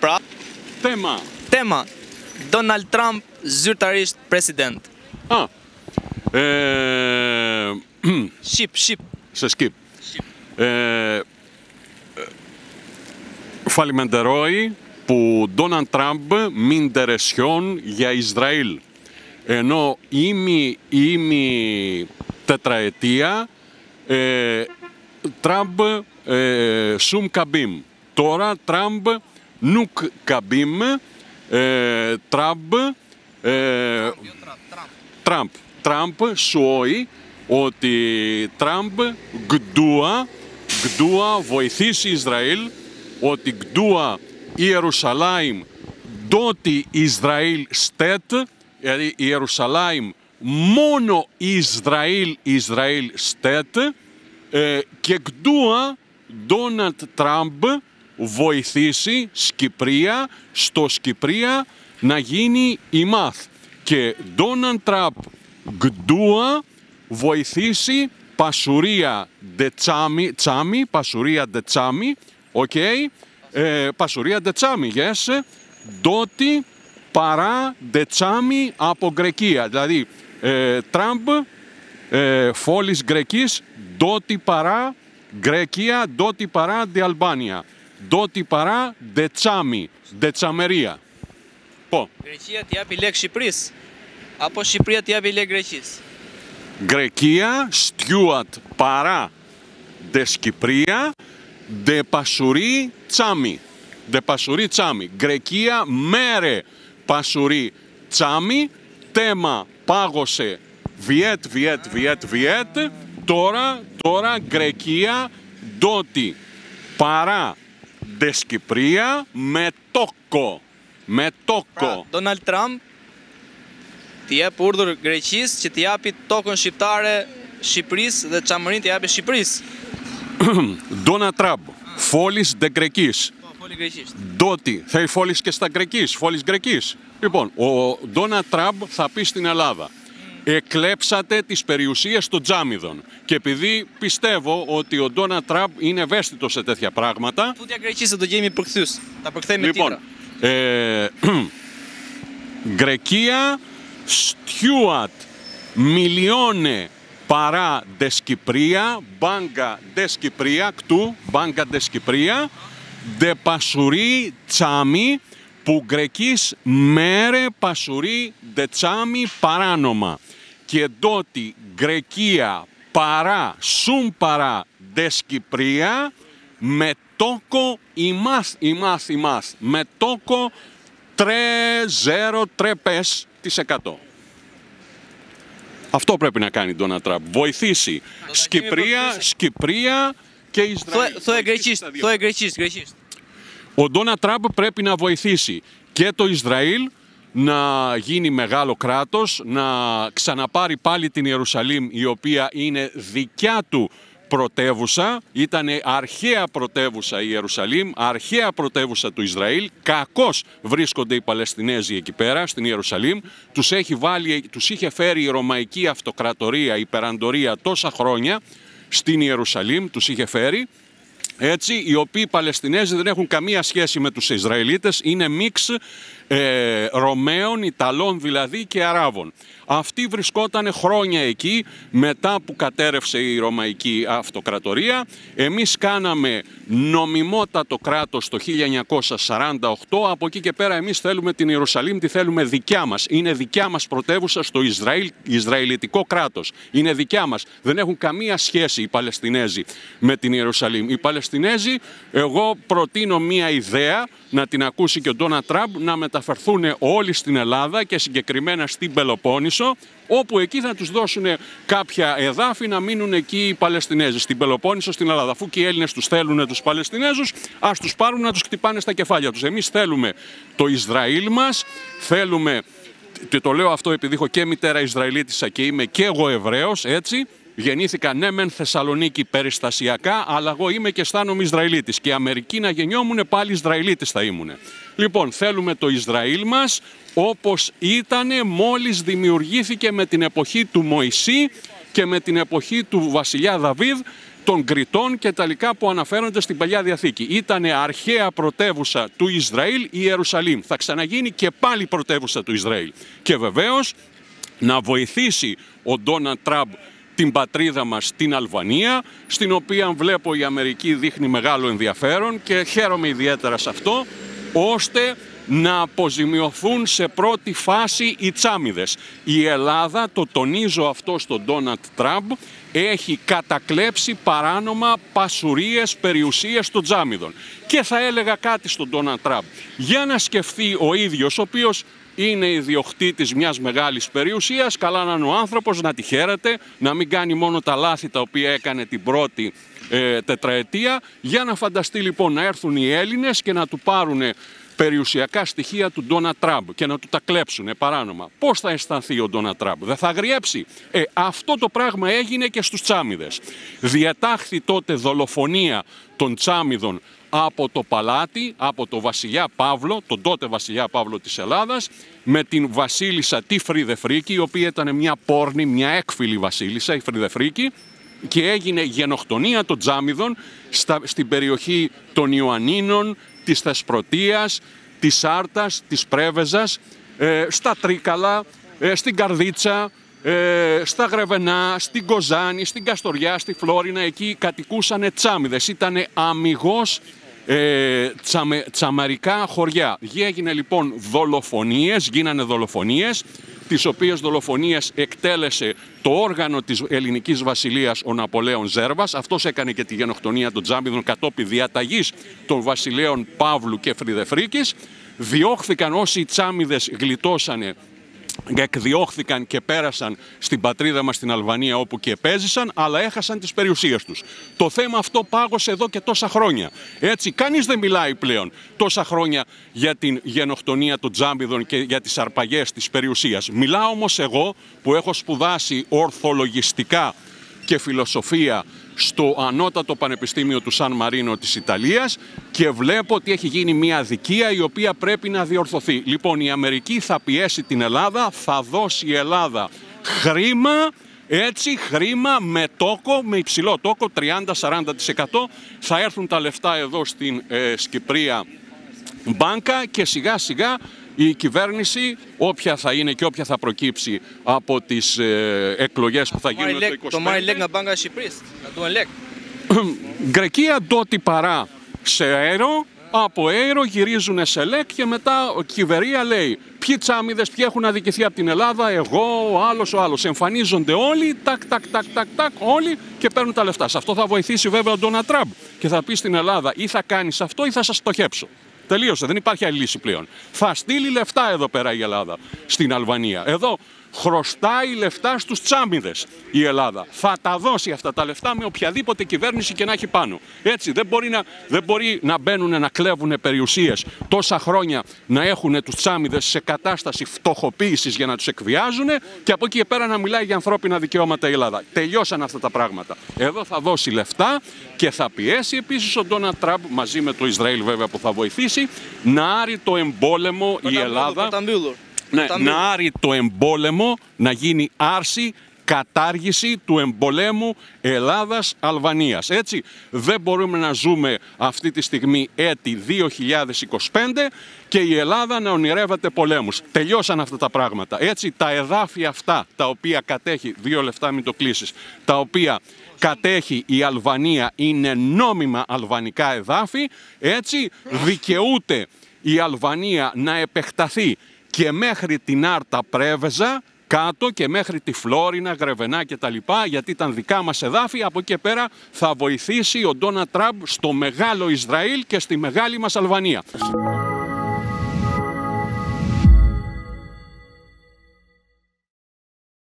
pra. Tema. Donald Trump zyrtarisht president. Shqip. Σε skip. Φαλιμεντερόι που Ντόναλντ Τραμπ μιντερεσιόν για Ισραήλ. Ενώ ήμι τετραετία Τραμπ σουμ καμπίμ. Τώρα Τραμπ νουκ καμπίμ. Τραμπ σουόι ότι Τραμπ γδούα βοηθήσει Ισραήλ, ότι γδούα Ιερουσαλήμ δότι Ισραήλ στέτ, δηλαδή Ιερουσαλήμ μόνο Ισραήλ στέτ, και γδούα Ντόναλντ Τραμπ βοηθήσει στο Σκυπρία να γίνει η μάθ. Και Ντόναλντ Τραμπ γδούα βοηθήσει Πασουρία Ντετσάμι, οκ, Πασουρία Ντετσάμι, yes, δότι παρά Ντετσάμι από Γκρεκία. Δηλαδή, Τραμπ, φόλης Γκρεκής, δότι παρά Γκρεκία, δότι παρά Αλμπάνια, δότι παρά Ντετσάμι, Ντετσαμερία. Πω. Greqia t'i japi lek Shqipërisë apo Shqipëria t'i japi lek Greqisë? Γκρεκία στιούατ παρά δε Σκυπρία, δε Πασουρί Τσάμι. Δε Πασουρί Τσάμι. Γκρεκία μέρε Πασουρί Τσάμι. Τέμα πάγωσε Βιέτ. Τώρα Γκρεκία δότι παρά δε Σκυπρία με τόκο. Donald Trump t'i jep urdhër Greqisë që t'i japi tokën shqiptare Shqipërisë dhe çamërinë t'i japi Shqipërisë. Donald Trump, φόλης δε Γκρεκής. Foli greqisht. Δότι, θέλει φόλης και στα Γκρεκής, φόλης Γκρεκής. Λοιπόν, ο Ντόναλντ Τραμπ θα πει στην Ελλάδα: εκλέψατε τις περιουσίες των Τζάμιδων. Και επειδή πιστεύω ότι ο Ντόναλντ Τραμπ είναι ευαίσθητος σε τέτοια πράγματα. Futja Greqisë do gjejmë përkthyes. Ta përkthejmë me titra. Γκρεκία στιούατ μιλιόνε παρά δε Σκυπρία, μπάγκα δε Σκυπρία, κτού, μπάγκα δε Σκυπρία, δε Πασουρί Τσάμι, που Γκρεκής μέρε Πασουρί δε Τσάμι παράνομα. Και δότι Γκρεκία παρά, σουμ παρά δε Σκυπρία, με τόκο ημάς, με τόκο 3,03%. Αυτό πρέπει να κάνει τον Ντόναλντ Τραμπ. Βοηθήσει Σκυπρία και Ισραήλ. Thoe greqisht. Ο Ντόναλντ Τραμπ πρέπει να βοηθήσει και το Ισραήλ να γίνει μεγάλο κράτος, να ξαναπάρει πάλι την Ιερουσαλήμ, η οποία είναι δικιά του πρωτεύουσα. Ήταν αρχαία πρωτεύουσα η Ιερουσαλήμ, αρχαία πρωτεύουσα του Ισραήλ. Κακώς βρίσκονται οι Παλαιστινέζοι εκεί πέρα στην Ιερουσαλήμ. Τους είχε φέρει η Ρωμαϊκή Αυτοκρατορία, η Υπεραντορία τόσα χρόνια στην Ιερουσαλήμ, τους είχε φέρει. Έτσι, οι οποίοι Παλαιστινέζοι δεν έχουν καμία σχέση με τους Ισραηλίτες, είναι μίξ Ρωμαίων, Ιταλών δηλαδή και Αράβων. Αυτοί βρισκόταν χρόνια εκεί μετά που κατέρευσε η Ρωμαϊκή Αυτοκρατορία. Εμείς κάναμε νομιμότατο κράτος το 1948, από εκεί και πέρα εμείς θέλουμε την Ιερουσαλήμ, τη θέλουμε δικιά μας. Είναι δικιά μας πρωτεύουσα στο Ισραηλιτικό κράτος. Είναι δικιά μας. Δεν έχουν καμία σχέση οι Παλαιστινέζοι με την Ιερουσαλήμ. Οι Παλαιστινέζοι, εγώ προτείνω μία ιδέα, να την ακούσει και ο Ντόναλντ Τραμπ, να μεταφερθούν όλοι στην Ελλάδα και συγκεκριμένα στην Πελοπόννησο, όπου εκεί θα τους δώσουν κάποια εδάφη να μείνουν εκεί οι Παλαιστινέζοι. Στην Πελοπόννησο, στην Ελλάδα. Αφού και οι Έλληνες τους θέλουν τους Παλαιστινέζους, ας τους πάρουν να τους χτυπάνε στα κεφάλια τους. Εμείς θέλουμε το Ισραήλ μας, θέλουμε, και το λέω αυτό επειδή έχω και μητέρα Ισραηλίτισσα και είμαι και εγώ Εβραίος, έτσι. Γεννήθηκα ναι μεν Θεσσαλονίκη περιστασιακά, αλλά εγώ είμαι και αισθάνομαι Ισραηλίτης. Και Αμερική να γεννιόμουν πάλι Ισραηλίτης θα ήμουν. Λοιπόν, θέλουμε το Ισραήλ μας όπως ήτανε μόλις δημιουργήθηκε με την εποχή του Μωυσή και με την εποχή του βασιλιά Δαβίδ των Κρητών και τα λοιπά που αναφέρονται στην Παλιά Διαθήκη. Ήτανε αρχαία πρωτεύουσα του Ισραήλ η Ιερουσαλήμ. Θα ξαναγίνει και πάλι πρωτεύουσα του Ισραήλ. Και βεβαίως να βοηθήσει ο Ντόναλντ Τραμπ την πατρίδα μας, την Αλβανία, στην οποία βλέπω η Αμερική δείχνει μεγάλο ενδιαφέρον και χαίρομαι ιδιαίτερα σε αυτό, ώστε να αποζημιωθούν σε πρώτη φάση οι Τσάμιδες. Η Ελλάδα, το τονίζω αυτό στον Ντόναλντ Τραμπ, έχει κατακλέψει παράνομα πασουρίες, περιουσίες των Τσάμιδων. Και θα έλεγα κάτι στον Ντόναλντ Τραμπ. Για να σκεφτεί ο ίδιος, ο οποίος είναι ιδιοκτήτης μιας μεγάλης περιουσίας, καλά να είναι ο άνθρωπος, να τη χαίρεται, να μην κάνει μόνο τα λάθη τα οποία έκανε την πρώτη τετραετία. Για να φανταστεί λοιπόν να έρθουν οι Έλληνες και να του πάρουν περιουσιακά στοιχεία του Ντόναλντ Τραμπ και να του τα κλέψουν παράνομα. Πώς θα αισθανθεί ο Ντόναλντ Τραμπ? Δεν θα αγριέψει? Αυτό το πράγμα έγινε και στους Τσάμιδες. Διατάχθη τότε δολοφονία των Τσάμιδων από το παλάτι, από το βασιλιά Παύλο, τον τότε βασιλιά Παύλο της Ελλάδας, με την βασίλισσα τη Φρυδεφρίκη, η οποία ήταν μια πόρνη, μια έκφυλη βασίλισσα, η Φρυδεφρίκη, και έγινε γενοκτονία των Τσάμιδων στην περιοχή των Ιωαννίνων, της Θεσπρωτείας, της Άρτας, της Πρέβεζας, στα Τρίκαλα, στην Καρδίτσα, στα Γρεβενά, στην Κοζάνη, στην Καστοριά, στη Φλόρινα. Εκεί κατοικούσανε Τσάμιδες, ήτανε αμιγώς τσαμαρικά χωριά. Γίνανε λοιπόν γίνανε δολοφονίες, τις οποίες δολοφονίες εκτέλεσε το όργανο της ελληνικής βασιλείας ο Ναπολέων Ζέρβας. Αυτός έκανε και τη γενοκτονία των Τσάμιδων κατόπιν διαταγής των βασιλέων Παύλου και Φρυδεφρίκης. Διώχθηκαν όσοι οι Τσάμιδες γλιτώσανε, εκδιώχθηκαν και πέρασαν στην πατρίδα μας στην Αλβανία, όπου και επέζησαν, αλλά έχασαν τις περιουσίες τους. Το θέμα αυτό πάγωσε εδώ και τόσα χρόνια. Έτσι, κανείς δεν μιλάει πλέον τόσα χρόνια για την γενοκτονία των Τσάμιδων και για τις αρπαγές της περιουσίας. Μιλάω όμως εγώ που έχω σπουδάσει ορθολογιστικά και φιλοσοφία στο Ανώτατο Πανεπιστήμιο του Σαν Μαρίνο της Ιταλίας και βλέπω ότι έχει γίνει μια αδικία η οποία πρέπει να διορθωθεί. Λοιπόν, η Αμερική θα πιέσει την Ελλάδα, θα δώσει η Ελλάδα χρήμα, έτσι, χρήμα με τόκο, με υψηλό τόκο, 30-40%. Θα έρθουν τα λεφτά εδώ στην Σκυπρία Μπάνκα και σιγά σιγά η κυβέρνηση, όποια θα είναι και όποια θα προκύψει από τις εκλογές που θα γίνουν το 25. Γκρεκία ντότι παρά σε αέρο, από αέρο γυρίζουν σε ΛΕΚ και μετά ο κυβερία λέει ποιοι Τσάμιδες, ποιοι έχουν αδικηθεί από την Ελλάδα, εγώ, ο άλλος. Εμφανίζονται όλοι, τάκ, όλοι και παίρνουν τα λεφτά. Σε αυτό θα βοηθήσει βέβαια ο Ντόναλντ Τραμπ και θα πει στην Ελλάδα ή θα κάνεις αυτό ή θα σας στοχέψω. Τελείωσε, δεν υπάρχει άλλη λύση πλέον. Θα στείλει λεφτά εδώ πέρα η Ελλάδα στην Αλβανία. Εδώ χρωστάει λεφτά στους Τσάμιδες η Ελλάδα. Θα τα δώσει αυτά τα λεφτά με οποιαδήποτε κυβέρνηση και να έχει πάνω. Έτσι, δεν μπορεί να μπαίνουν να κλέβουν περιουσίες τόσα χρόνια, να έχουν τους Τσάμιδες σε κατάσταση φτωχοποίησης για να τους εκβιάζουν και από εκεί και πέρα να μιλάει για ανθρώπινα δικαιώματα η Ελλάδα. Τελειώσαν αυτά τα πράγματα. Εδώ θα δώσει λεφτά και θα πιέσει επίσης ο Ντόναλντ Τραμπ μαζί με το Ισραήλ βέβαια που θα βοηθήσει να άρει το εμπόλεμο η Ελλάδα. Ναι, να άρει το εμπόλεμο, να γίνει άρση, κατάργηση του εμπολέμου Ελλάδας-Αλβανίας. Έτσι, δεν μπορούμε να ζούμε αυτή τη στιγμή έτη 2025 και η Ελλάδα να ονειρεύεται πολέμους. Τελειώσαν αυτά τα πράγματα. Έτσι, τα εδάφια αυτά, τα οποία κατέχει, 2 λεπτά μην το κλείσεις, τα οποία κατέχει η Αλβανία είναι νόμιμα αλβανικά εδάφη. Έτσι, δικαιούται η Αλβανία να επεκταθεί και μέχρι την Άρτα Πρέβεζα, κάτω και μέχρι τη Φλόρινα, Γρεβενά κτλ. Γιατί ήταν δικά μας εδάφη. Από εκεί και πέρα θα βοηθήσει ο Ντόναλντ Τραμπ στο μεγάλο Ισραήλ και στη μεγάλη μας Αλβανία.